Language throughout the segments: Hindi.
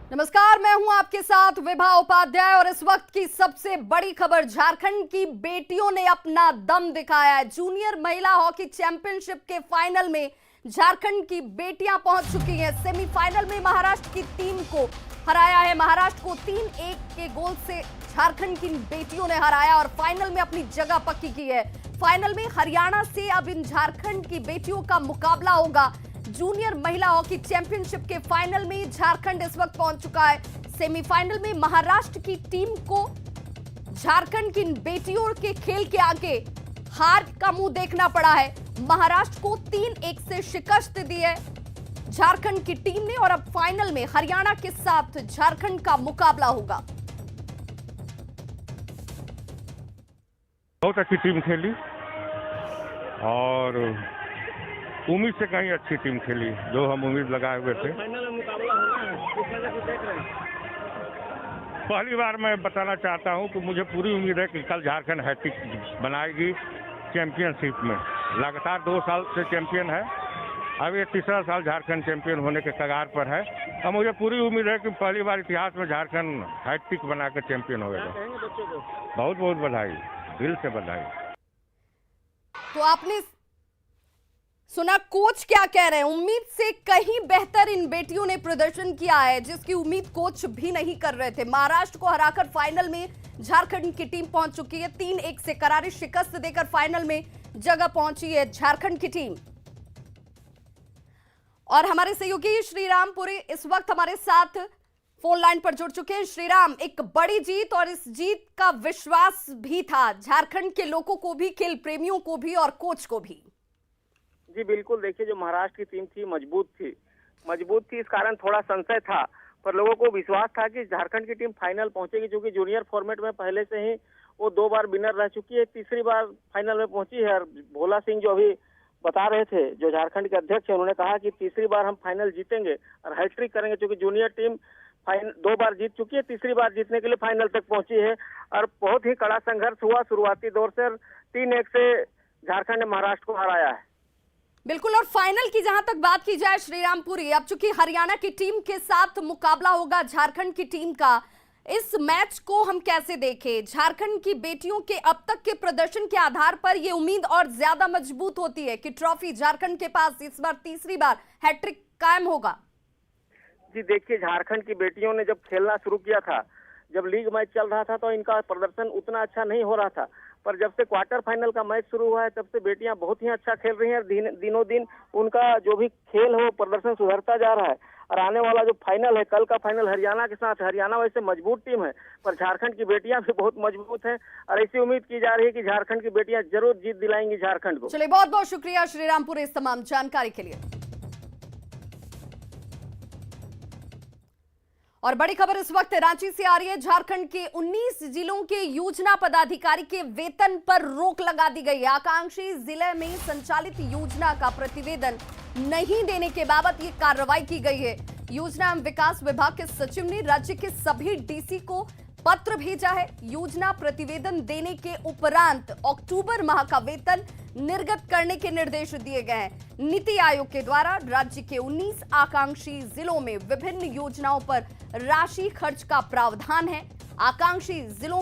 नमस्कार, मैं हूं आपके साथ विभा उपाध्याय और इस वक्त की सबसे बड़ी खबर, झारखंड की बेटियों ने अपना दम दिखाया है। जूनियर महिला हॉकी चैंपियनशिप के फाइनल में झारखंड की बेटियां पहुंच चुकी हैं। सेमीफाइनल में महाराष्ट्र की टीम को हराया है। महाराष्ट्र को 3-1 के गोल से झारखंड की बेटियों ने हराया और फाइनल में अपनी जगह पक्की की है। फाइनल में हरियाणा से अब इन झारखंड की बेटियों का मुकाबला होगा। जूनियर महिला हॉकी चैंपियनशिप के फाइनल में झारखंड इस वक्त पहुंच चुका है। सेमीफाइनल में महाराष्ट्र की टीम को झारखंड की बेटियों के खेल के आगे हार का मुंह देखना पड़ा है। महाराष्ट्र को 3-1 से शिकस्त दी है झारखंड की टीम ने और अब फाइनल में हरियाणा के साथ झारखंड का मुकाबला होगा। बहुत अच्छी टीम खेली और उम्मीद से कहीं अच्छी टीम खेली, जो हम उम्मीद लगाए हुए थे। फाइनल में मुकाबला हो रहा है, किस वजह से देख रहे हैं? पहली बार मैं बताना चाहता हूं कि मुझे पूरी उम्मीद है कि कल झारखंड हैट्रिक बनाएगी चैंपियनशिप में। लगातार 2 साल से चैंपियन है, अब ये तीसरा साल झारखंड चैंपियन होने के कगार पर है और मुझे पूरी उम्मीद है कि पहली बार इतिहास में झारखंड हैट्रिक बनाकर चैंपियन होगा। कहेंगे बच्चों को बहुत बहुत बधाई, दिल से बधाई। तो आपने सुना कोच क्या कह रहे हैं। उम्मीद से कहीं बेहतर इन बेटियों ने प्रदर्शन किया है, जिसकी उम्मीद कोच भी नहीं कर रहे थे। महाराष्ट्र को हराकर फाइनल में झारखंड की टीम पहुंच चुकी है। 3-1 से करारी शिकस्त देकर फाइनल में जगह पहुंची है झारखंड की टीम। और हमारे सहयोगी श्रीराम पुरी इस वक्त हमारे साथ फोन लाइन पर जुड़ चुके हैं। श्रीराम, एक बड़ी जीत और इस जीत का विश्वास भी था झारखंड के लोगों को भी, खेल प्रेमियों को भी और कोच को भी। जी बिल्कुल, देखिए जो महाराष्ट्र की टीम थी मजबूत थी, इस कारण थोड़ा संशय था, पर लोगों को विश्वास था कि झारखंड की टीम फाइनल पहुंचेगी, क्योंकि जूनियर फॉर्मेट में पहले से ही वो 2 बार विनर रह चुकी है, तीसरी बार फाइनल में पहुंची है। और भोला सिंह जो अभी बता रहे थे, जो झारखंड के अध्यक्ष है, उन्होंने कहा कि तीसरी बार हम फाइनल जीतेंगे और हैट्रिक करेंगे, क्योंकि जूनियर टीम 2 बार जीत चुकी है, तीसरी बार जीतने के लिए फाइनल तक पहुंची है। और बहुत ही कड़ा संघर्ष हुआ शुरुआती दौर से, 3-1 से झारखंड ने महाराष्ट्र को हराया है। बिल्कुल, और फाइनल की जहां तक बात की जाए श्रीरामपुरी, अब चूंकि हरियाणा की टीम के साथ मुकाबला होगा झारखंड की टीम का, इस मैच को हम कैसे देखें? झारखंड की बेटियों के अब तक के प्रदर्शन के आधार पर यह उम्मीद और ज्यादा मजबूत होती है कि ट्रॉफी झारखंड के पास इस बार तीसरी बार हैट्रिक कायम होगा। जी देखिए, झारखंड की बेटियों ने जब खेलना शुरू किया था, जब लीग मैच चल रहा था, तो इनका प्रदर्शन उतना अच्छा नहीं हो रहा था, पर जब से क्वार्टर फाइनल का मैच शुरू हुआ है तब से बेटियां बहुत ही अच्छा खेल रही हैं और दिनों दिन उनका जो भी खेल है वो प्रदर्शन सुधरता जा रहा है। और आने वाला जो फाइनल है, कल का फाइनल हरियाणा के साथ, हरियाणा वैसे मजबूत टीम है, पर झारखंड की बेटियां भी बहुत मजबूत हैं और ऐसी उम्मीद की जा रही है कि झारखंड की बेटियां जरूर जीत दिलाएंगी झारखंड को। चलिए, बहुत बहुत शुक्रिया श्रीरामपुर इस तमाम जानकारी के लिए। और बड़ी खबर इस वक्त रांची से आ रही है। झारखंड के 19 जिलों के योजना पदाधिकारी के वेतन पर रोक लगा दी गई है। आकांक्षी जिले में संचालित योजना का प्रतिवेदन नहीं देने के बाबत यह कार्रवाई की गई है। योजना एवं विकास विभाग के सचिव ने राज्य के सभी डीसी को पत्र भेजा है। योजना प्रतिवेदन देने के उपरांत अक्टूबर माह का वेतन निर्गत करने के निर्देश दिए गए हैं। नीति आयोग के द्वारा राज्य के 19 आकांक्षी जिलों में विभिन्न योजनाओं पर राशि खर्च का प्रावधान है। आकांक्षी जिलों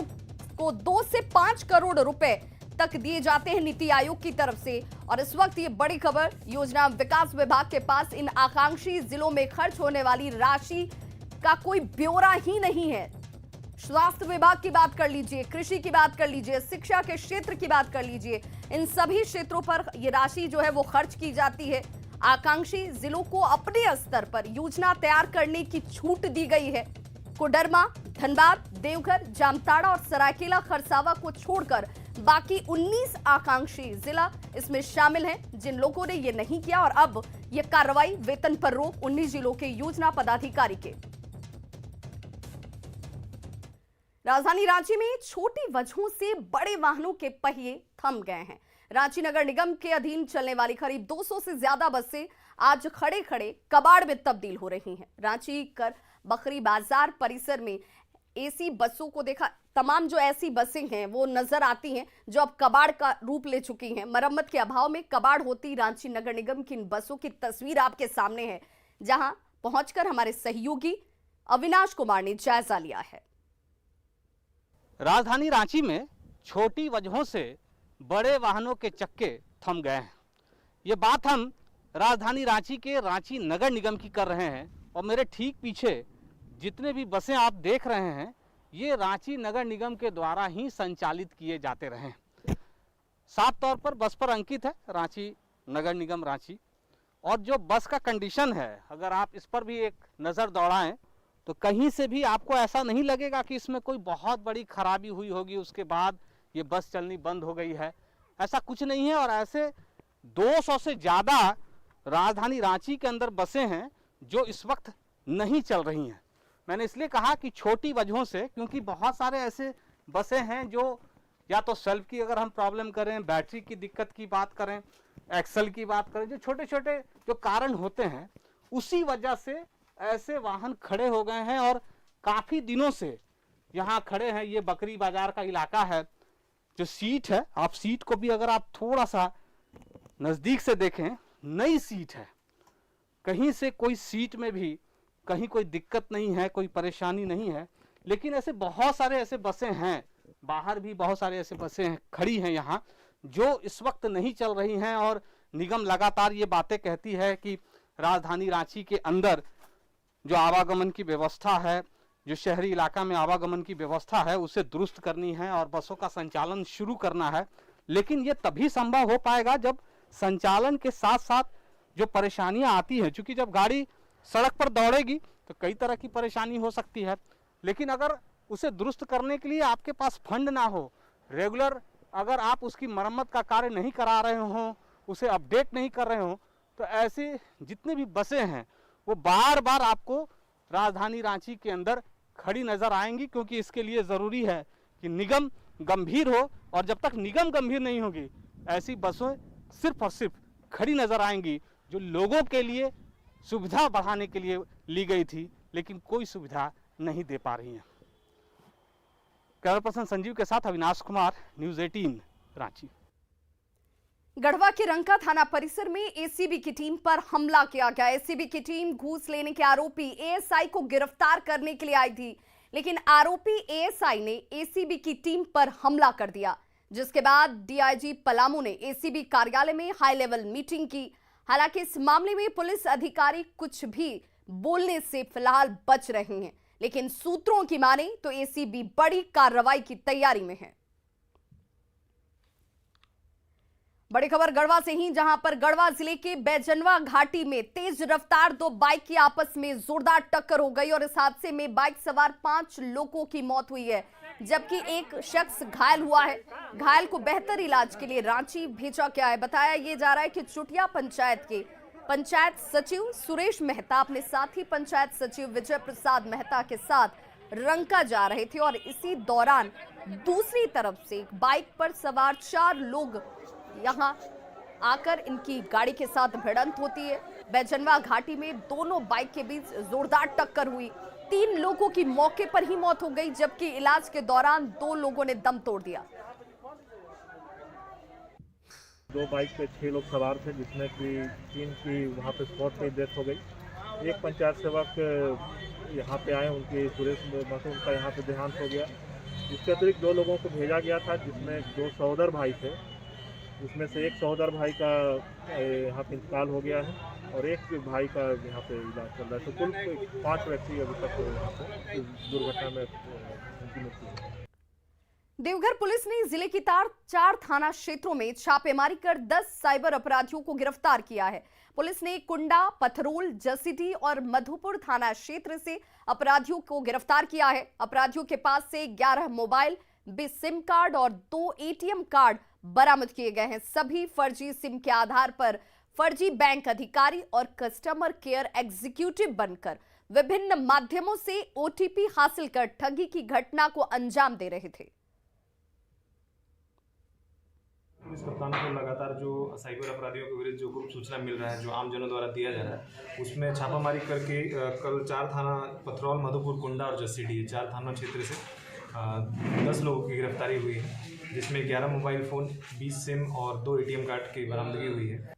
को 2 से 5 करोड़ रुपए तक दिए जाते हैं नीति आयोग की तरफ से। और इस वक्त ये बड़ी खबर, योजना विकास विभाग के पास इन आकांक्षी जिलों में खर्च होने वाली राशि का कोई ब्यौरा ही नहीं है। स्वास्थ्य विभाग की बात कर लीजिए, कृषि की बात कर लीजिए, शिक्षा के क्षेत्र की बात कर लीजिए, इन सभी क्षेत्रों पर ये राशि जो है वो खर्च की जाती है। आकांक्षी जिलों को अपने स्तर पर योजना तैयार करने की छूट दी गई है। कोडरमा, धनबाद, देवघर, जामताड़ा और सरायकेला खरसावा को छोड़कर बाकी 19 आकांक्षी जिला इसमें शामिल हैं, जिन लोगों ने ये नहीं किया। और अब ये कार्रवाई, वेतन पर रोक 19 जिलों के योजना पदाधिकारी के। राजधानी रांची में छोटी वजहों से बड़े वाहनों के पहिए थम गए हैं। रांची नगर निगम के अधीन चलने वाली करीब 200 से ज्यादा बसें आज खड़े खड़े कबाड़ में तब्दील हो रही हैं। रांची कर बकरी बाजार परिसर में एसी बसों को देखा, तमाम जो ऐसी बसें हैं वो नजर आती हैं जो अब कबाड़ का रूप ले चुकी हैं। मरम्मत के अभाव में कबाड़ होती रांची नगर निगम की इन बसों की तस्वीर आपके सामने है, जहां पहुंचकर हमारे सहयोगी अविनाश कुमार ने जायजा लिया है। राजधानी रांची में छोटी वजहों से बड़े वाहनों के चक्के थम गए हैं। ये बात हम राजधानी रांची के रांची नगर निगम की कर रहे हैं और मेरे ठीक पीछे जितने भी बसें आप देख रहे हैं ये रांची नगर निगम के द्वारा ही संचालित किए जाते रहे। साफ तौर पर बस पर अंकित है रांची नगर निगम रांची, और जो बस का कंडीशन है अगर आप इस पर भी एक नज़र दौड़ाएं तो कहीं से भी आपको ऐसा नहीं लगेगा कि इसमें कोई बहुत बड़ी खराबी हुई होगी उसके बाद ये बस चलनी बंद हो गई है। ऐसा कुछ नहीं है। और ऐसे 200 से ज़्यादा राजधानी रांची के अंदर बसें हैं जो इस वक्त नहीं चल रही हैं। मैंने इसलिए कहा कि छोटी वजहों से, क्योंकि बहुत सारे ऐसे बसें हैं जो या तो सेल्फ की अगर हम प्रॉब्लम करें, बैटरी की दिक्कत की बात करें, एक्सल की बात करें, जो छोटे छोटे जो कारण होते हैं उसी वजह से ऐसे वाहन खड़े हो गए हैं और काफ़ी दिनों से यहाँ खड़े हैं। ये बकरी बाजार का इलाका है। जो सीट है, आप सीट को भी अगर आप थोड़ा सा नज़दीक से देखें, नई सीट है, कहीं से कोई सीट में भी कहीं कोई दिक्कत नहीं है, कोई परेशानी नहीं है। लेकिन ऐसे बहुत सारे ऐसे बसें हैं, बाहर भी बहुत सारे ऐसे बसें खड़ी हैं यहाँ जो इस वक्त नहीं चल रही हैं। और निगम लगातार ये बातें कहती है कि राजधानी रांची के अंदर जो आवागमन की व्यवस्था है, जो शहरी इलाका में आवागमन की व्यवस्था है, उसे दुरुस्त करनी है और बसों का संचालन शुरू करना है। लेकिन ये तभी संभव हो पाएगा जब संचालन के साथ साथ जो परेशानियां आती हैं, क्योंकि जब गाड़ी सड़क पर दौड़ेगी तो कई तरह की परेशानी हो सकती है। लेकिन अगर उसे दुरुस्त करने के लिए आपके पास फंड ना हो, रेगुलर अगर आप उसकी मरम्मत का कार्य नहीं करा रहे हो, उसे अपडेट नहीं कर रहे हो, तो ऐसे जितने भी बसें हैं वो बार बार आपको राजधानी रांची के अंदर खड़ी नज़र आएंगी। क्योंकि इसके लिए ज़रूरी है कि निगम गंभीर हो, और जब तक निगम गंभीर नहीं होगी ऐसी बसें सिर्फ और सिर्फ खड़ी नज़र आएंगी जो लोगों के लिए सुविधा बढ़ाने के लिए ली गई थी, लेकिन कोई सुविधा नहीं दे पा रही हैं। कैमरा पर्सन संजीव के साथ अविनाश कुमार, न्यूज़ 18 रांची। गढ़वा के रंका थाना परिसर में एसीबी की टीम पर हमला किया गया। एसीबी की टीम घूस लेने के आरोपी एएसआई को गिरफ्तार करने के लिए आई थी, लेकिन आरोपी एएसआई ने एसीबी की टीम पर हमला कर दिया, जिसके बाद डीआईजी पलामू ने एसीबी कार्यालय में हाई लेवल मीटिंग की। हालांकि इस मामले में पुलिस अधिकारी कुछ भी बोलने से फिलहाल बच रहे हैं, लेकिन सूत्रों की माने तो एसीबी बड़ी कार्रवाई की तैयारी में है। बड़ी खबर गढ़वा से ही, जहां पर गढ़वा जिले के बैजनवा घाटी में तेज रफ्तार दो बाइक की आपस में जोरदार टक्कर हो गई और इस हादसे में बाइक सवार 5 लोगों की मौत हुई है, जबकि एक शख्स घायल हुआ है। घायल को बेहतर इलाज के लिए रांची भेजा गया है। बताया ये जा रहा है कि चुटिया पंचायत के पंचायत सचिव सुरेश मेहता अपने साथी पंचायत सचिव विजय प्रसाद मेहता के साथ रंका जा रहे थे और इसी दौरान दूसरी तरफ से बाइक पर सवार 4 लोग यहां आकर इनकी गाड़ी के साथ भिड़ंत होती है। बैजनवा घाटी में दोनों बाइक के बीच जोरदार टक्कर हुई। 3 लोगों की मौके पर ही मौत हो गई, जबकि इलाज के दौरान 2 लोगों ने दम तोड़ दिया। 2 बाइक पे 6 लोग सवार थे, जिसमें कि 3 की वहाँ पे स्पॉट पे डेथ हो गई। एक पंचायत सेवक यहाँ पे आए, उनकी सुरेश महतो उनका यहाँ पे देहांत हो गया। इसके अतिरिक्त 2 लोगों को भेजा गया था, जिसमें 2 सहोदर भाई थे, जिसमें से एक सहोदर भाई का यहाँ पे इंतकाल हो गया है और एक भाई का यहाँ पे इलाज चल रहा है। तो कुल 5 व्यक्ति अभी तक यहाँ पे दुर्घटना में उनकी मृत्यु हुई। देवघर पुलिस ने जिले की 4 थाना क्षेत्रों में छापेमारी कर 10 साइबर अपराधियों को गिरफ्तार किया है। पुलिस ने कुंडा, पथरोल, जसीडीह और मधुपुर थाना क्षेत्र से अपराधियों को गिरफ्तार किया है। अपराधियों के पास से 11 मोबाइल, 20 सिम कार्ड और 2 एटीएम कार्ड बरामद किए गए हैं। सभी फर्जी सिम के आधार पर फर्जी बैंक अधिकारी और कस्टमर केयर एग्जीक्यूटिव बनकर विभिन्न माध्यमों से ओटीपी हासिल कर ठगी की घटना को अंजाम दे रहे थे। पुलिस कप्तान को लगातार जो साइबर अपराधियों के विरुद्ध जो गुप्त सूचना मिल रहा है, जो आमजनों द्वारा दिया जा रहा है, उसमें छापामारी करके कल 4 थाना पथरौल, मधुपुर, कुंडा और जसीडीह 4 थाना क्षेत्र से 10 लोगों की गिरफ्तारी हुई है, जिसमें 11 मोबाइल फ़ोन, 20 सिम और 2 एटीएम कार्ड की बरामदगी हुई है।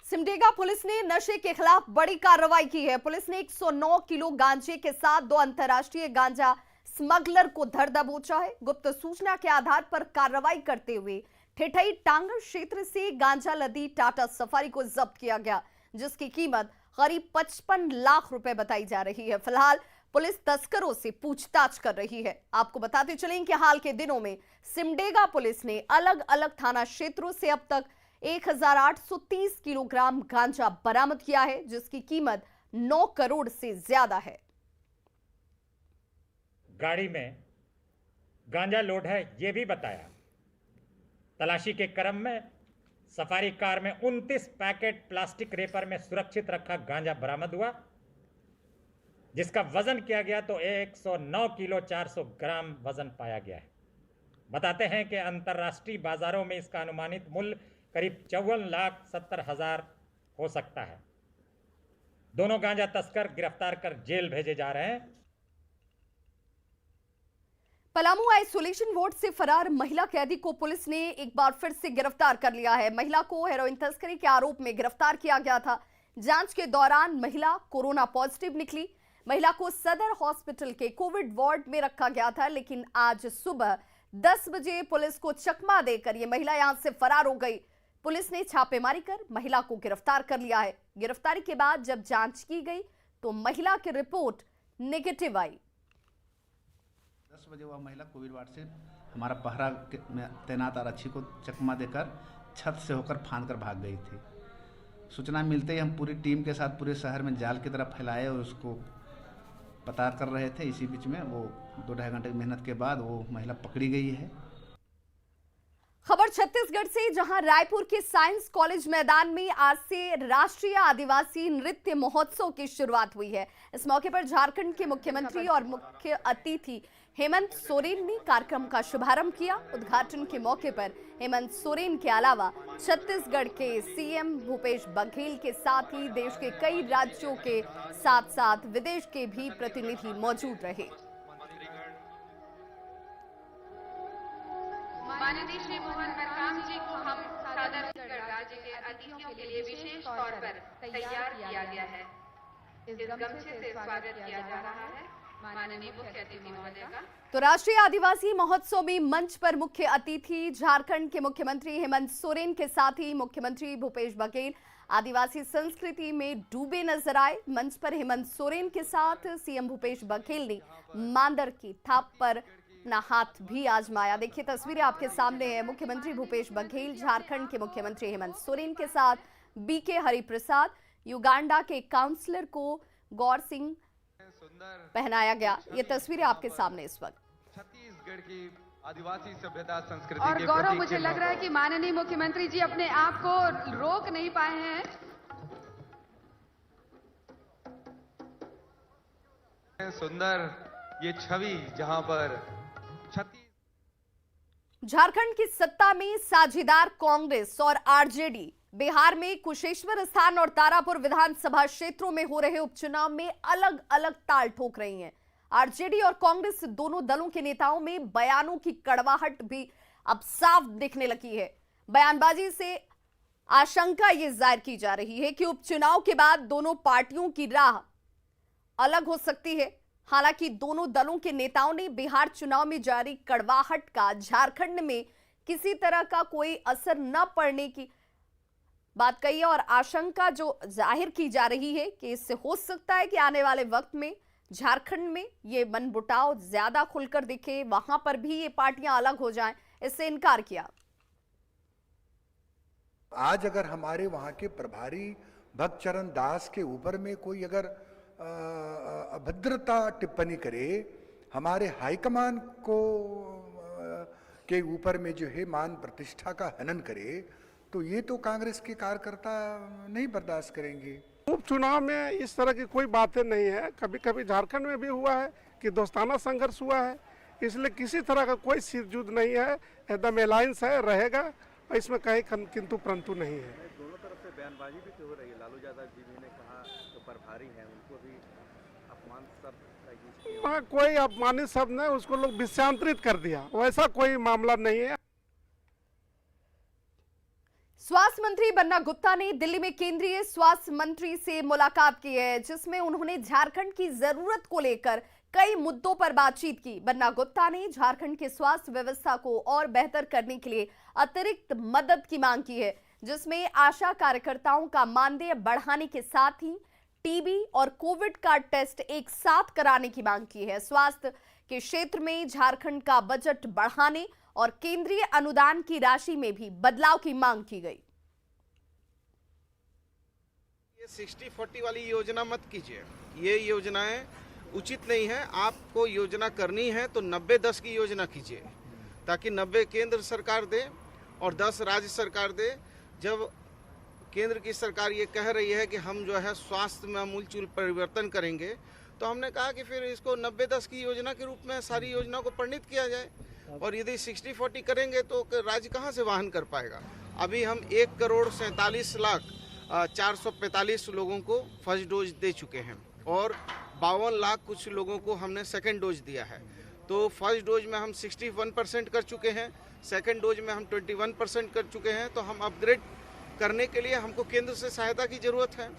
सिमडेगा पुलिस ने नशे के खिलाफ बड़ी कार्रवाई की है। पुलिस ने 109 किलो गांजे के साथ 2 अंतर्राष्ट्रीय गांजा स्मगलर को धर दबोचा है। गुप्त सूचना के आधार पर कार्रवाई करते हुए ठेठई टांगर क्षेत्र से गांजा लदी टाटा सफारी को जब्त किया गया, जिसकी कीमत करीब 55 लाख रुपए बताई जा रही है। फिलहाल पुलिस तस्करों से पूछताछ कर रही है। आपको बताते चलें कि हाल के दिनों में सिमडेगा पुलिस ने अलग अलग थाना क्षेत्रों से अब तक 1830 किलोग्राम गांजा बरामद किया है, जिसकी कीमत 9 करोड़ से ज्यादा है। गाड़ी में गांजा लोड है ये भी बताया। तलाशी के क्रम में सफारी कार में 29 पैकेट प्लास्टिक रेपर में सुरक्षित रखा गांजा बरामद हुआ, जिसका वजन किया गया तो 109 किलो 400 ग्राम वजन पाया गया है। बताते हैं कि अंतर्राष्ट्रीय बाजारों में इसका अनुमानित मूल्य करीब 54,70,000 हो सकता है। दोनों गांजा तस्कर गिरफ्तार कर जेल भेजे जा रहे हैं। पलामू आइसोलेशन वार्ड से फरार महिला कैदी को पुलिस ने एक बार फिर से गिरफ्तार कर लिया है। महिला को हेरोइन तस्करी के आरोप में गिरफ्तार किया गया था। जांच के दौरान महिला कोरोना पॉजिटिव निकली। महिला को सदर हॉस्पिटल के कोविड वार्ड में रखा गया था, लेकिन आज सुबह 10 बजे पुलिस को चकमा देकर यह महिला यहां से फरार हो गई। पुलिस ने छापेमारी कर महिला को गिरफ्तार कर लिया है। गिरफ्तारी के बाद जब जांच की गई तो महिला की रिपोर्ट नेगेटिव आई। 10 बजे वह महिला कोविड वार्ड से हमारा पहरा में तैनात आरक्षी को चकमा देकर छत से होकर फांद कर भाग गई थी। सूचना मिलते ही हम पूरी टीम के साथ पूरे शहर में जाल की तरफ फैलाए और उसको पता कर रहे थे। इसी बीच में वो 2-2.5 घंटे की मेहनत के बाद वो महिला पकड़ी गई है। खबर छत्तीसगढ़ से, जहां रायपुर के साइंस कॉलेज मैदान में आज से राष्ट्रीय आदिवासी नृत्य महोत्सव की शुरुआत हुई है। इस मौके पर झारखंड के मुख्यमंत्री और मुख्य अतिथि हेमंत सोरेन ने कार्यक्रम का शुभारंभ किया। उद्घाटन के मौके पर हेमंत सोरेन के अलावा छत्तीसगढ़ के सीएम भूपेश बघेल के साथ ही देश के कई राज्यों के साथ साथ विदेश के भी प्रतिनिधि मौजूद रहे। माननीय श्री मोहन मरकाम जी को हम सदर राज्य के अतिथियों के लिए विशेष तौर पर तैयार किया गया है। इस गमछे से स्वागत किया जा रहा है माननीय मुख्य अतिथि महोदय का। तो राष्ट्रीय आदिवासी महोत्सव में मंच पर मुख्य अतिथि झारखंड के मुख्यमंत्री हेमंत सोरेन के साथ ही मुख्यमंत्री भूपेश बघेल आदिवासी संस्कृति में डूबे नजर आए। मंच पर हेमंत सोरेन के साथ सीएम भूपेश बघेल ने मांदर की थाप पर अपना हाथ भी आजमाया। देखिए तस्वीरें आपके सामने है। मुख्यमंत्री भूपेश बघेल, झारखंड के मुख्यमंत्री हेमंत सोरेन के साथ बीके हरिप्रसाद, युगांडा के काउंसलर को गौर सिंह पहनाया गया। ये तस्वीरें आपके सामने इस वक्त। छत्तीसगढ़ की आदिवासी सभ्यता संस्कृति और गौरव, मुझे लग रहा है कि माननीय मुख्यमंत्री जी अपने आप को रोक नहीं पाए हैं। सुंदर ये छवि जहां पर झारखंड की सत्ता में साझेदार कांग्रेस और आरजेडी बिहार में कुशेश्वर स्थान और तारापुर विधानसभा क्षेत्रों में हो रहे उपचुनाव में अलग अलग ताल ठोक रही हैं। आरजेडी और कांग्रेस दोनों दलों के नेताओं में बयानों की कड़वाहट भी अब साफ दिखने लगी है। बयानबाजी से आशंका ये जाहिर की जा रही है कि उपचुनाव के बाद दोनों पार्टियों की राह अलग हो सकती है। हालांकि दोनों दलों के नेताओं ने बिहार चुनाव में जारी कड़वाहट का झारखंड में किसी तरह का कोई असर न पड़ने की बात कही है और आशंका जो जाहिर की जा रही है कि इससे हो सकता है कि आने वाले वक्त में झारखंड में ये मनमुटाव ज्यादा खुलकर दिखे, वहां पर भी ये पार्टियां अलग हो जाएं, इससे इनकार किया। आज अगर हमारे वहां के प्रभारी भक्तचरण दास के ऊपर में कोई अगर अभद्रता टिप्पणी करे, हमारे हाईकमान को के ऊपर में जो है मान प्रतिष्ठा का हनन करे, तो ये तो कांग्रेस के कार्यकर्ता नहीं बर्दाश्त करेंगे। उपचुनाव में इस तरह की कोई बातें नहीं है। कभी कभी झारखंड में भी हुआ है कि दोस्ताना संघर्ष हुआ है, इसलिए किसी तरह का कोई सिरजुद नहीं है। एकदम अलायंस है, रहेगा और इसमें कहीं किंतु परंतु नहीं है। दोनों तरफ से बयानबाजी भी हो रही है। लालू यादव जी भी ने कहा जो प्रभारी हैं उनको भी अपमान शब्द, कोई अपमानित शब्द नहीं, उसको लोग विषयांतरित कर दिया, वैसा कोई मामला नहीं है। स्वास्थ्य मंत्री बन्ना गुप्ता ने दिल्ली में केंद्रीय स्वास्थ्य मंत्री से मुलाकात की है, जिसमें उन्होंने झारखंड की जरूरत को लेकर कई मुद्दों पर बातचीत की। बन्ना गुप्ता ने झारखंड के स्वास्थ्य व्यवस्था को और बेहतर करने के लिए अतिरिक्त मदद की मांग की है, जिसमें आशा कार्यकर्ताओं का मानदेय बढ़ाने के साथ ही टीबी और कोविड का टेस्ट एक साथ कराने की मांग की है। स्वास्थ्य के क्षेत्र में झारखंड का बजट बढ़ाने और केंद्रीय अनुदान की राशि में भी बदलाव की मांग की गई। ये 60-40 वाली योजना मत कीजिए, ये योजनाएं उचित नहीं है। आपको योजना करनी है तो 90-10 की योजना कीजिए, ताकि 90 केंद्र सरकार दे और 10 राज्य सरकार दे। जब केंद्र की सरकार ये कह रही है कि हम जो है स्वास्थ्य में आमूलचूल परिवर्तन करेंगे, तो हमने कहा कि फिर इसको 90-10 की योजना के रूप में सारी योजनाओं को परिणित किया जाए। और यदि 60-40 करेंगे तो राज्य कहाँ से वहन कर पाएगा। अभी हम 1,47,445 लोगों को फर्स्ट डोज दे चुके हैं और 52 लाख कुछ लोगों को हमने सेकेंड डोज दिया है। तो फर्स्ट डोज में हम 61% कर चुके हैं, सेकेंड डोज में हम 21% कर चुके हैं। तो हम अपग्रेड करने के लिए हमको केंद्र से सहायता की जरूरत है।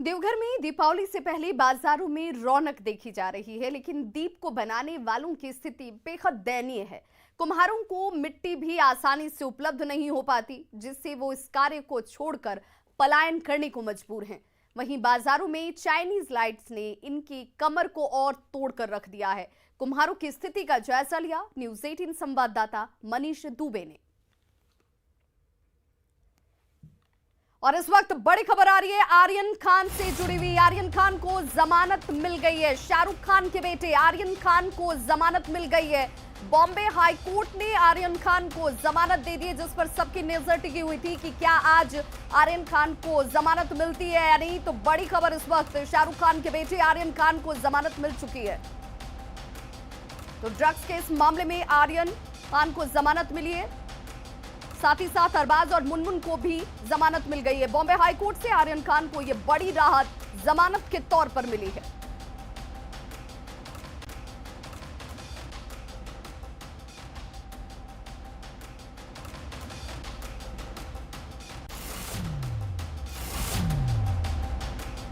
देवघर में दीपावली से पहले बाजारों में रौनक देखी जा रही है, लेकिन दीप को बनाने वालों की स्थिति बेहद दयनीय है। कुम्हारों को मिट्टी भी आसानी से उपलब्ध नहीं हो पाती, जिससे वो इस कार्य को छोड़कर पलायन करने को मजबूर हैं। वहीं बाजारों में चाइनीज लाइट्स ने इनकी कमर को और तोड़कर रख दिया है। कुम्हारों की स्थिति का जायजा लिया न्यूज़ 18 संवाददाता मनीष दुबे ने। और इस वक्त बड़ी खबर आ रही है आर्यन खान से जुड़ी हुई। आर्यन खान को जमानत मिल गई है। शाहरुख खान के बेटे आर्यन खान को जमानत मिल गई है। बॉम्बे हाई कोर्ट ने आर्यन खान को जमानत दे दी है, जिस पर सबकी नजर टिकी हुई थी कि क्या आज आर्यन खान को जमानत मिलती है या नहीं। तो बड़ी खबर इस वक्त, शाहरुख खान के बेटे आर्यन खान को जमानत मिल चुकी है। तो ड्रग्स के इस मामले में आर्यन खान को जमानत मिली है, साथ ही साथ अरबाज और मुनमुन को भी जमानत मिल गई है। बॉम्बे हाई कोर्ट से आर्यन खान को यह बड़ी राहत जमानत के तौर पर मिली है।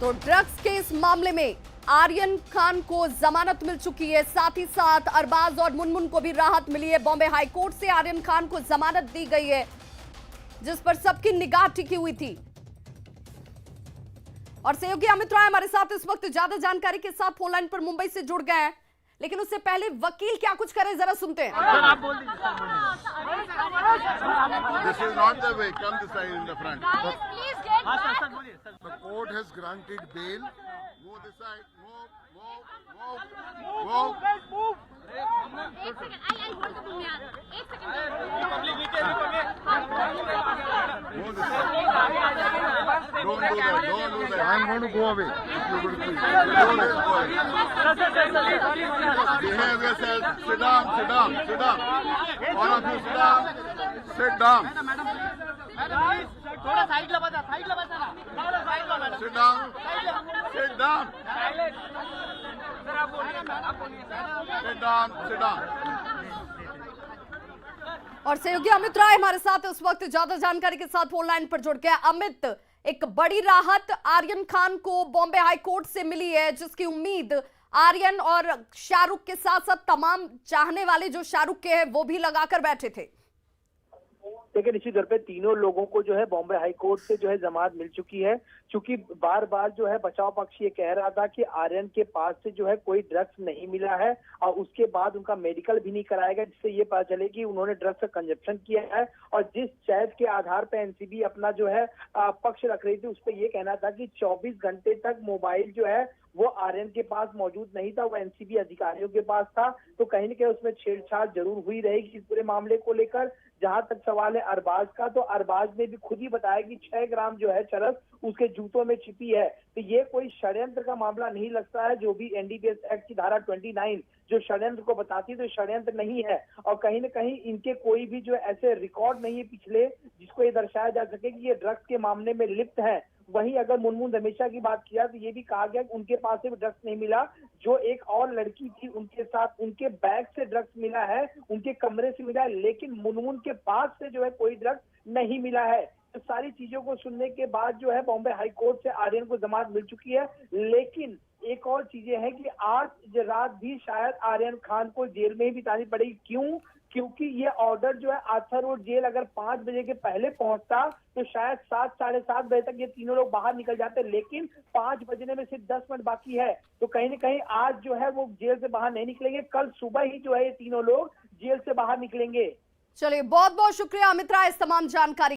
तो ड्रग्स के इस मामले में आर्यन खान को जमानत मिल चुकी है, साथ ही साथ अरबाज और मुनमुन को भी राहत मिली है। बॉम्बे हाई कोर्ट से आर्यन खान को जमानत दी गई है, जिस पर सबकी निगाह टिकी हुई थी। और सहयोगी अमित राय हमारे साथ इस वक्त ज्यादा जानकारी के साथ फोन लाइन पर मुंबई से जुड़ गए हैं, लेकिन उससे पहले वकील क्या कुछ करे जरा सुनते हैं। आप बोल दीजिए। This is not the way. Come this side in the front. हाँ सर बोलिए sir. The court has granted bail. Move this side. Move. एक second, I hold the room यार, एक second. Move this side. Don't do that. I'm going to go away. You're going to please. Behave yourself. Sit down. All of you sit down. Sit down. थोड़ा साइड ला बता ना। Sit down. Sit down. और सहयोगी अमित राय हमारे साथ इस वक्त ज्यादा जानकारी के साथ फोन लाइन पर जुड़ गया। अमित, एक बड़ी राहत आर्यन खान को बॉम्बे हाई कोर्ट से मिली है, जिसकी उम्मीद आर्यन और शाहरुख के साथ साथ तमाम चाहने वाले जो शाहरुख के हैं वो भी लगाकर बैठे थे। देखिए, निश्चित तौर पे तीनों लोगों को जो है बॉम्बे हाई कोर्ट से जो है जमानत मिल चुकी है, क्योंकि बार बार जो है बचाव पक्ष ये कह रहा था कि आर्यन के पास से जो है कोई ड्रग्स नहीं मिला है और उसके बाद उनका मेडिकल भी नहीं कराएगा, जिससे ये पता चले कि उन्होंने ड्रग्स का कंजप्शन किया है। और जिस चैट के आधार पर एनसीबी अपना जो है पक्ष रख रही थी, उस पर यह कहना था कि 24 घंटे तक मोबाइल जो है वो आर्यन के पास मौजूद नहीं था, वो एनसीबी अधिकारियों के पास था। तो कहीं न कहीं उसमें छेड़छाड़ जरूर हुई रहेगी इस पूरे मामले को लेकर। जहां तक सवाल है अरबाज का, तो अरबाज ने भी खुद ही बताया कि 6 ग्राम जो है चरस उसके जूतों में छिपी है। तो ये कोई षड्यंत्र का मामला नहीं लगता है। जो भी एनडीपीएस एक्ट की धारा 29 जो षड्यंत्र को बताती है, तो षड्यंत्र नहीं है। और कहीं न कहीं इनके कोई भी जो ऐसे रिकॉर्ड नहीं है पिछले, जिसको ये दर्शाया जा सके कि ये ड्रग्स के मामले में लिप्त है। वहीं अगर मुनमुन रमेशा की बात किया तो ये भी कहा गया कि उनके पास से भी ड्रग्स नहीं मिला। जो एक और लड़की थी उनके साथ उनके बैग से ड्रग्स मिला है, उनके कमरे से मिला है, लेकिन मुनमुन के पास से जो है कोई ड्रग्स नहीं मिला है। तो सारी चीजों को सुनने के बाद जो है बॉम्बे हाई कोर्ट से आर्यन को जमानत मिल चुकी है। लेकिन एक और चीजें हैं कि आज रात भी शायद आर्यन खान को जेल में ही बितानी पड़ेगी। क्यों? क्योंकि ये ऑर्डर जो है आर्थर रोड जेल अगर 5 बजे के पहले पहुंचता तो शायद 7 साढ़े 7 बजे तक ये तीनों लोग बाहर निकल जाते, लेकिन 5 बजने में सिर्फ 10 मिनट बाकी है। तो कहीं न कहीं आज जो है वो जेल से बाहर नहीं निकलेंगे, कल सुबह ही जो है ये तीनों लोग जेल से बाहर निकलेंगे। चलिए, बहुत बहुत शुक्रिया अमित राय इस तमाम जानकारी